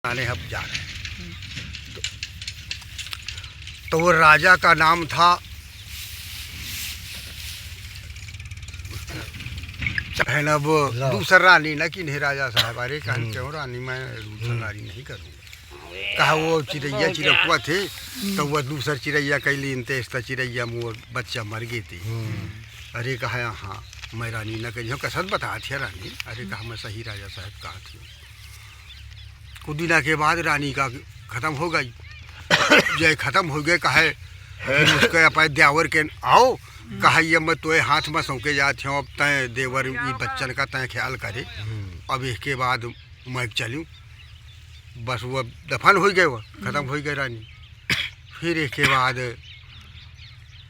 आने हम जा रहे हैं। तो वो राजा का नाम था अब दूसरा रानी न कि नहीं राजा साहब। अरे कहीं क्यों रानी, मैं दूसरा रानी नहीं करूँगा। कहा वो चिड़ैया चिड़कुआ थे तो वह दूसरा चिड़ैया कैली इनते चिड़ैया मोर बच्चा मर गई थी। अरे कहा हाँ मैं रानी न कही कसत बता थी रानी। अरे कहा मैं सही राजा साहब कहा थी। कुछ दिना के बाद रानी का ख़त्म हो गई। जय ख़त्म हो गए कहे उसके अपन देवर के आओ कहा ये मैं तोए हाथ में सौंके जाती हूँ। अब तय देवर ये बच्चन का तय ख्याल करे। अब इसके बाद मैं चलूँ बस वो दफन हो गए, वो ख़त्म हो गए रानी। फिर इसके बाद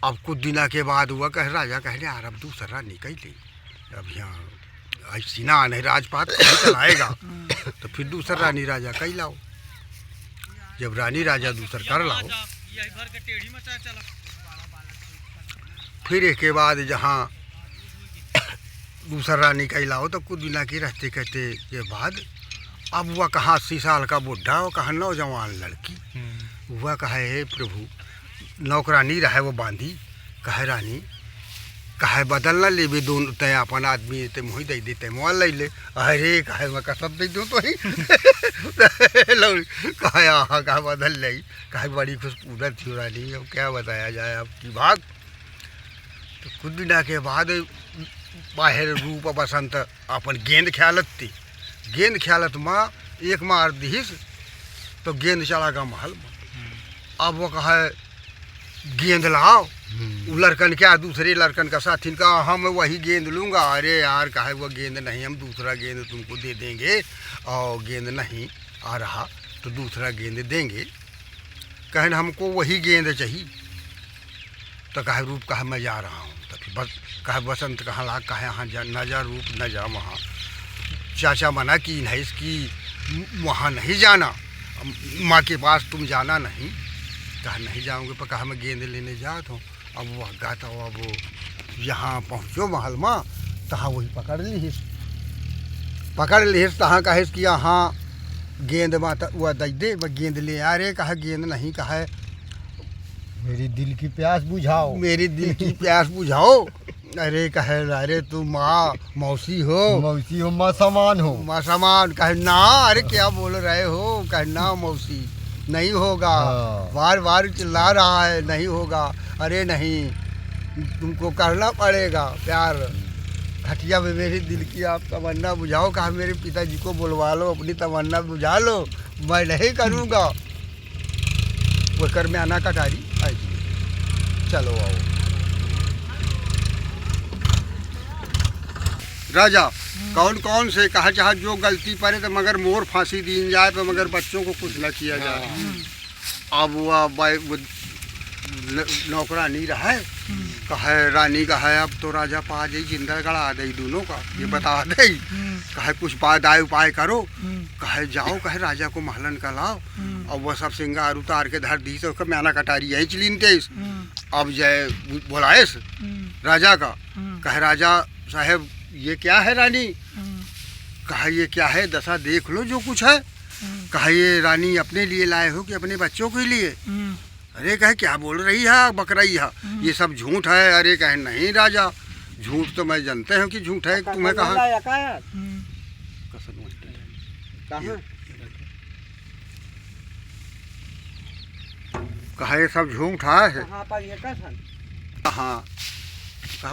अब कुछ दिना के बाद हुआ कह राजा कहने यार अब दूसरा रानी कही ली। अब यहाँ सीना नहीं राजपात चलाएगा तो फिर दूसरा रानी राजा कही लाओ। जब रानी राजा दूसर कर लाओ फिर इसके बाद जहाँ दूसरा रानी कही लाओ तो कुछ दिना की रहते कहते के बाद अब वह कहाँ 80 साल का बुढ़ा और कहाँ नौजवान लड़की। वह कहे हे प्रभु नौकरानी रहे वो बांधी। कहे रानी कहे बदल न ले भी दोनों तय अपन आदमी ते मोही दे देते मोह ले ले। अरे कहे मैं कसम दे दूँ तो ही कहे हाँ कहा बदल ले। कहे बड़ी खुशबूदत थी रानी। अब क्या बताया जाए आपकी बात। तो कुछ दिना के बाद बाहर रूप बसंत अपन गेंद ख्यालत थी। गेंद ख्यालत माँ एक मार दीस तो गेंद चला गया महल में। अब वो कहे गेंद लाओ। वो लड़कन क्या दूसरे लड़कन का साथी का हम वही गेंद लूँगा। अरे यार कहे वो गेंद नहीं, हम दूसरा गेंद तुमको दे देंगे और गेंद नहीं आ रहा तो दूसरा गेंद देंगे। कहे हमको वही गेंद चाहिए। तो कहे रूप कहा मैं जा रहा हूँ। तो फिर बस कहे बसंत कहाँ ला कहे हाँ जा न जा रूप न जा वहाँ। चाचा मना की नहीं इसकी वहाँ नहीं जाना, माँ के पास तुम जाना नहीं। कहा नहीं जाऊँगे पर कहा मैं गेंद लेने जाता हूँ। अब वह गाता हुआ वो यहाँ पहुँचो महल में तहाँ वही पकड़ लीस तहाँ कहिस कि यहाँ गेंद माता वह दे दे मैं गेंद ले आ रे। कहा गेंद नहीं कहा मेरी दिल की प्यास बुझाओ, मेरी दिल की प्यास बुझाओ। अरे कहे अरे तू माँ मौसी हो माँ समान हो। माँ समान कहे ना। अरे क्या बोल रहे हो। कहे ना मौसी नहीं होगा। बार बार चिल्ला रहा है नहीं होगा। अरे नहीं तुमको करना पड़ेगा प्यार। खटिया में मेरी दिल की आप तमन्ना बुझाओ। कहा मेरे पिताजी को बुलवा लो अपनी तमन्ना बुझा लो मैं नहीं करूँगा। वो कर में आना कटारी आई चलो आओ। राजा कौन कौन से कहा चाहे जो गलती पड़े तो मगर मोर फांसी दी जाए तो मगर बच्चों को कुछ न किया जाए। अब वो नौकरानी रहा है कहे रानी कहे अब तो राजा पा जाई जिंदा गड़ा दे दोनों का ये बता दे। कहे कुछ दाय उपाय करो। कहे जाओ कहे राजा को महलन का लाओ और वह सब सिंगार उतार के धर दी तो म्याना कटारी यही चलीन तेस। अब जय बोलाएस राजा का कहे राजा साहेब ये क्या है रानी। कहा ये क्या है दशा देख लो जो कुछ है। कहा ये रानी अपने लिए लाए हो कि अपने बच्चों के लिए। अरे कहे क्या बोल रही है बकरई है ये सब झूठ है। अरे कहे नहीं राजा झूठ तो मैं जानते हैं कि झूठ है। तुम्हें कहा कहा ये सब झूठ है। हाँ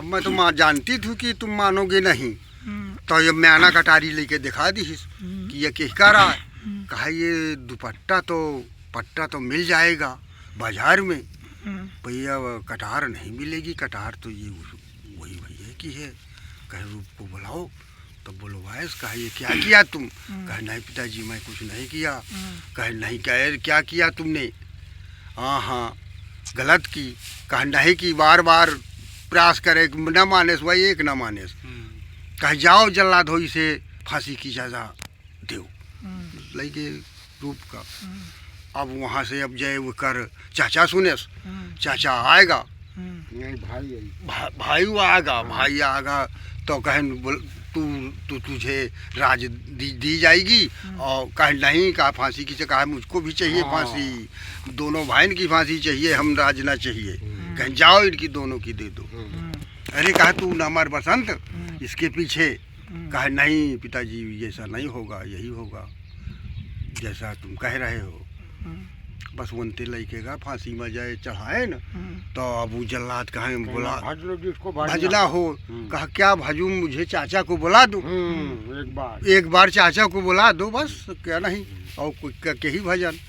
मैं तो जानती थी कि तुम मानोगे नहीं। तो ये म्याना कटारी लेके दिखा दी कि ये किसका रहा है। कहा ये दुपट्टा तो पट्टा तो मिल जाएगा बाजार में भैया कटार नहीं मिलेगी। कटार तो ये वही भैया की है। कहे रूप को बुलाओ तो बुलवाए। कहा ये क्या किया तुम। कहे नहीं पिताजी मैं कुछ नहीं किया। कहे नहीं कहे क्या किया तुमने। हाँ गलत की। कहा नहीं कि बार बार प्रयास करे न माने वही एक न माने। कहे जाओ जल्लाद हो इसे फांसी की सजा दो लगे रूप का। अब वहाँ से अब जय वो कर चाचा सुनेस चाचा आएगा भाई आएगा तो कहे तू तू तुझे राज दी जाएगी, और कहे नहीं, कहा फांसी की, कहा मुझको भी चाहिए फांसी, दोनों भाई की फांसी चाहिए, हम राज ना चाहिए। कहें जाओ इनकी दोनों की दे दो। अरे कहा तू न मर बसंत, इसके पीछे। कहा नहीं पिताजी, ऐसा नहीं होगा, यही होगा जैसा तुम कह रहे हो। बस वनते लड़के का फांसी में जाए चढ़ाए न, तो अब वो जल्लाद कहें बोला भजना हो। कहा क्या भजू, मुझे चाचा को बुला दो, एक बार चाचा को बुला दो, बस क्या नहीं, और के ही भजन।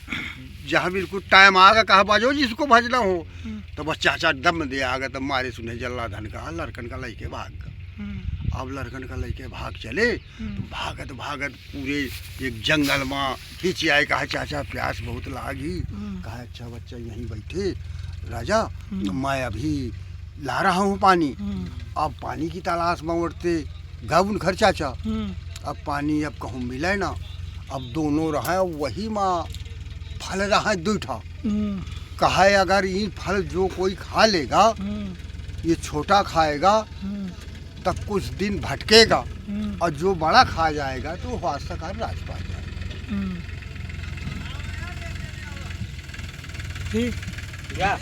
जहाँ बिल्कुल टाइम आगा, कहा बाजो जिसको भजना हो, तो बस चाचा दम दे आगा, तब मारे सुने जल्लादन का लड़कन का लड़के भाग का। अब लड़कन का लड़के भाग चले, तो भागत भागत पूरे एक जंगल में खींच आए। कहा चाचा प्यास बहुत लागी। कहा अच्छा बच्चा यहीं बैठे राजा, मैं अभी ला रहा हूँ पानी। अब पानी की तलाश में उड़ते गए उनकर चाचा। अब पानी अब कहूँ मिले ना, अब दोनों रहे वही माँ फल रहा है दूठा। कहा अगर ये फल जो कोई खा लेगा, ये छोटा खाएगा तब कुछ दिन भटकेगा, और जो बड़ा खा जाएगा तो वास्तव का राज पा जाएगा। ठीक यार